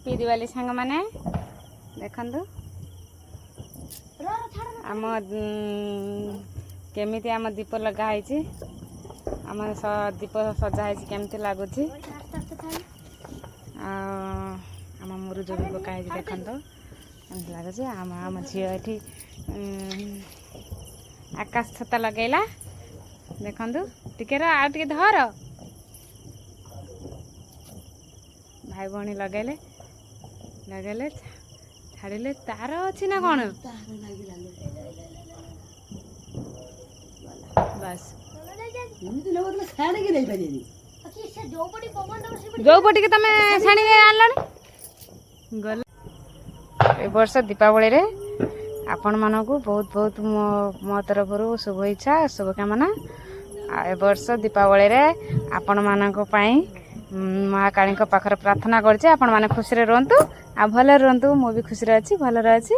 happy Diwali सांग माने देखंतु आम केमिति आम दीप लगा है आम दीप सजा है केमती लगुच आम मुरुज भी पकाई देखंतु केमती लगुच आम आम झील ये आकाश छता लगेला देखंतु टिके टे धर भाई भौणी लगेले लगेले छाड़िले तार अच्छी ना कौन बस जो पटी के तुम छाणी आनल गल ए वर्ष दीपावली रे आपण मानकु बहुत बहुत मो तरफ शुभ इच्छा शुभकामना ए वर्ष दीपावली रे आपण मानक पई महाकाली पाखर प्रार्थना करछे आपण माने खुशी रे रहंतु आ भले रहंतु मो भी खुशी रे अछि भले रे अछि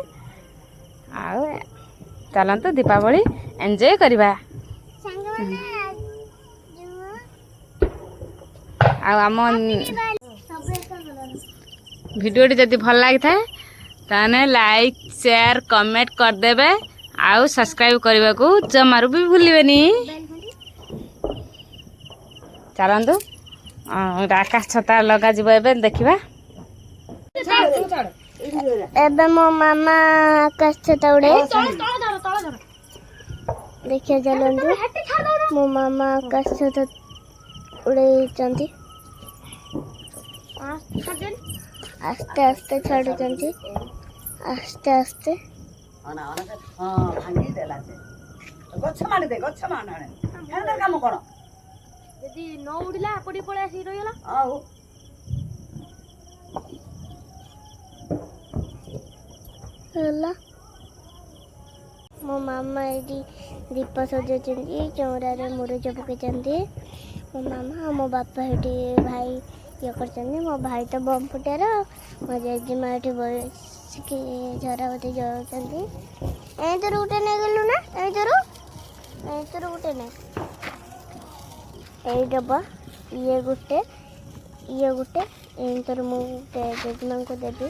आ चलंतु दीपावली एन्जॉय करबा आ हम वीडियो जदि भल लागि थाए ताने लाइक शेयर कमेंट कर देबे आ सब्सक्राइब करबा को जमारू भी भूलिबेनी चलंतु आकाश छता लगा जीव एबे देखिबा एबे मो मामा आकाश छता उड़े देखिए चलंतु मो मामा आकाश छता उड़े चंती आस्ते आस्ते छाड़ू चंती आस्ते आस्ते गछ माने दे गछ माने हेंदा काम कोन यदि न उड़िला पड़ी पळे आसी रहिला आउ होला मो मामा एडी दीप सजाउछन्ती चौरा रे मुरुज पकेछन्ती मो मामा आ मो बापा एडी भाई ये करछन्ती मो भाई तो बम फुटेर मो जेजीमा एठी बसिकी झरावती जळछन्ती ए तोर उठे नै गेलु ना ए तोर उठे नै ए डब्बा ये गुटे एंतर मु जेजमा को देबी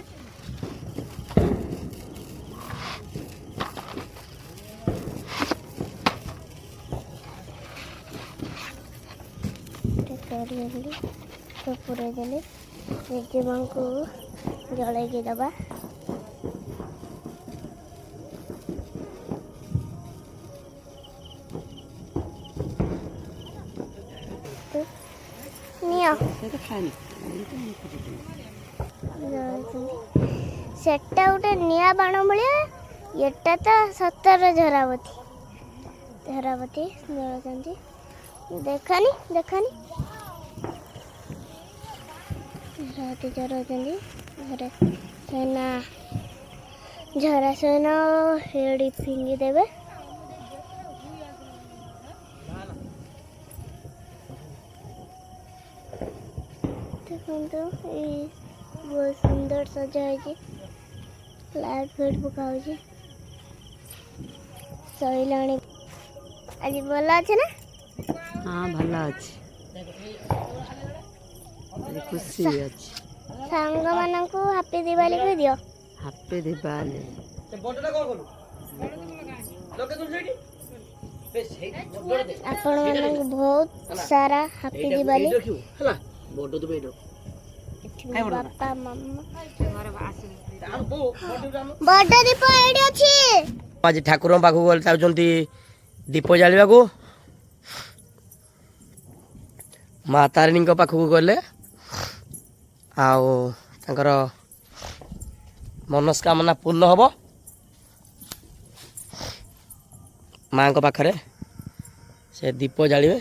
तो पूरे देले जेजमा को जलाई के दबा निया सेटा उठे निया बाण भलिया एटा तो सतर झरावती जळचंती देखानी झरावती जळचंती झरा सेना हेडी फिंगी देबे देखो बहुत सुंदर सजा है लाइट फाइट पकाऊ सैलाणी आज भल अच्छे ना हां भल अछि खुशी अछि सांग मानकु हैप्पी दिवाली कह दियो हैप्पी दिवाली आपण मानकु बहुत सारा हैप्पी दिवाली बापा मम्मा बड़ दीप एडी अछि आज ठाकुर पाखु गल चाहते दीप जालिबा को माँ तारिणी पाखक गले आर मनस्कामना पूर्ण हम माँ पाखरे से दीप जालिबे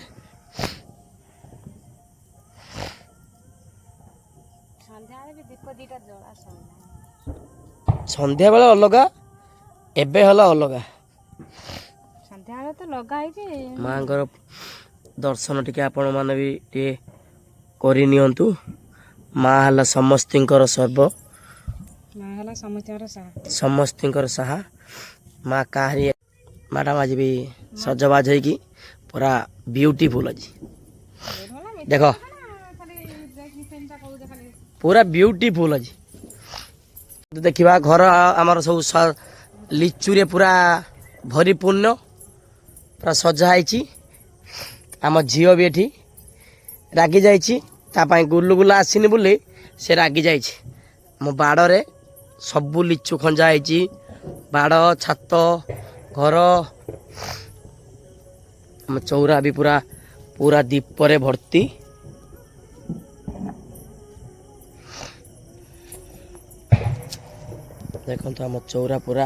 संध्या बेला अलगा एबे हला अलगा संध्या तो लगा है माँ दर्शन टिके आपण माने भी टे करि नियंतु माँ हला समस्तिंकर सर्व माँ हला समस्तिंकर साहा माँ काहरी मैडम आज भी सजबाज है कि पूरा ब्यूटीफुल अछि देखो पूरा ब्यूटीफुल अछि देखा घर आमर सब लिचुरे पूरा भरीपूर्ण पूरा सजाई आम झील भी ये रागी जापाई गुलुगुला आसनी बोली से रागी जा बाड़े सबू लिचु खंजा है बाड़ छात घर आम चौरा भी पूरा पूरा दीपरे भर्ती देखो आम चौरा पूरा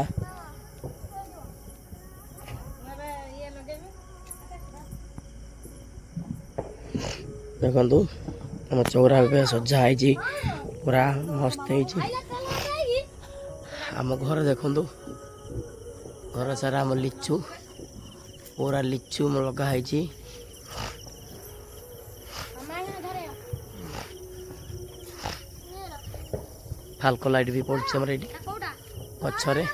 देखु आम चौरा सजा है पूरा मस्त है आम घर देखु घर सारा आम लिचु पूरा लिचु लगा है फाल्को लाइट भी पड़े पछरे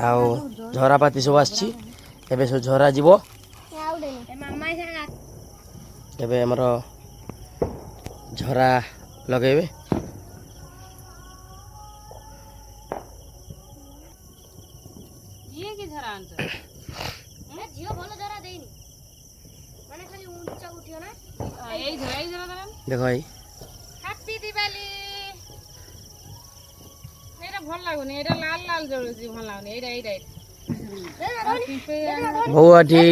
आउ झरापाती सब आसी सब झरा जीव एबे हमर झरा लगेबे ये की झरा आंच ए झियो भलो झरा देइनी माने खाली ऊंचा उठियो ना एई झरा दरन देखो भाई हैप्पी दिवाली एरा भल लागुनी एरा लाल लाल जळुसी भल लागुनी एरा बो अठी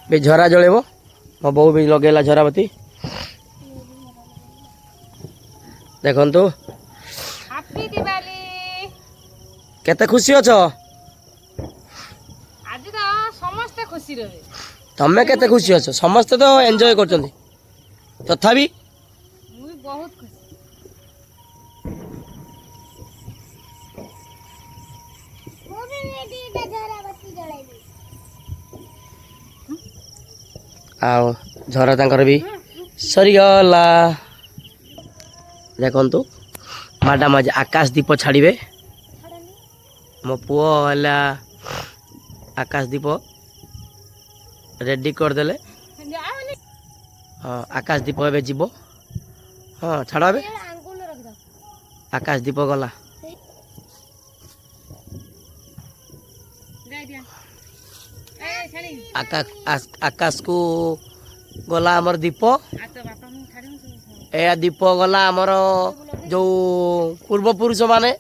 बे झरा जळेबो मो बो भी लगेला झराबती देखंतु हैप्पी दिवाली केते खुशी अछ आज तो समस्त खुशी रहे तमे केते खुशी अछ समस्त तो एन्जॉय करचंदी तथापि मुई बहुत खुशी आउ झरा तांकर भी सरीगला देखंतु मैडम आज आकाश दीप छाड़िबे मो पुओ हला आकाश दीप रेडी कर देले हाँ आकाश दीप एबे जीवो हाँ छाड़ बे आकाश दीप गला आकाश को गला आमर दीप ए दीप गला आमर जो पूर्वपुरुष माने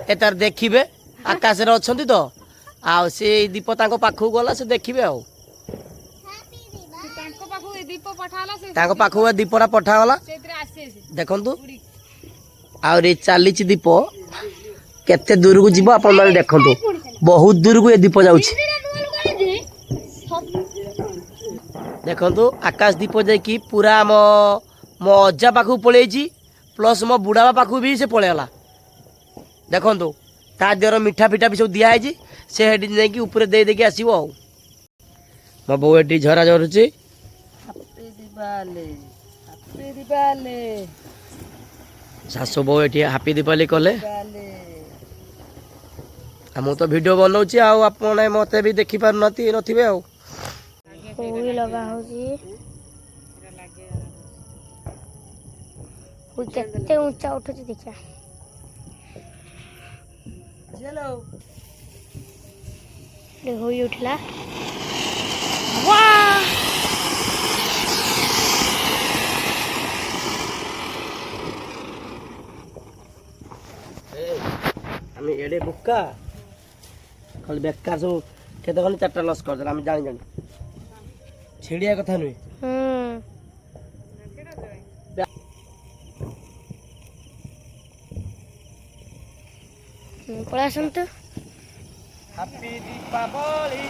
एतार देखिबे आकाश रे अछंती तो आ से दीप तांको पाखु गला से देखिबे आ तांको पाखु दीपरा पठागला देखंतु आ रे चालीच दीप केते दूर को जीवो आपण माने देखंतु बहुत दूर को ए दीप जाउछि देखंतु आकाश दीप जाकि पूरा मो मो अज्जा पाखु पळेछि प्लस मो बुढ़ा पाखु भी से पळेला देखंतु ता देर मिठा फिठा भी सब दिया है से हेडी जाकि ऊपर दे देके आसीबो आ मो बो एडी झरा जरुछि हैप्पी दिवाली सासो बो एठी हैप्पी दिवाली कले हम तो वीडियो बनाउछि आ आपण मते भी देखि पार नथिबे आ कोई लगा हो जी कोई कितने ऊंचा उठो जी देखिया चलो देखो ये उठला वाह हम एडे बुक्का खाली बेकार सब केते खाली चारटा लॉस कर देला हम जानि जानि छिड़िया कथा नुई पळा संत हैप्पी दीपावली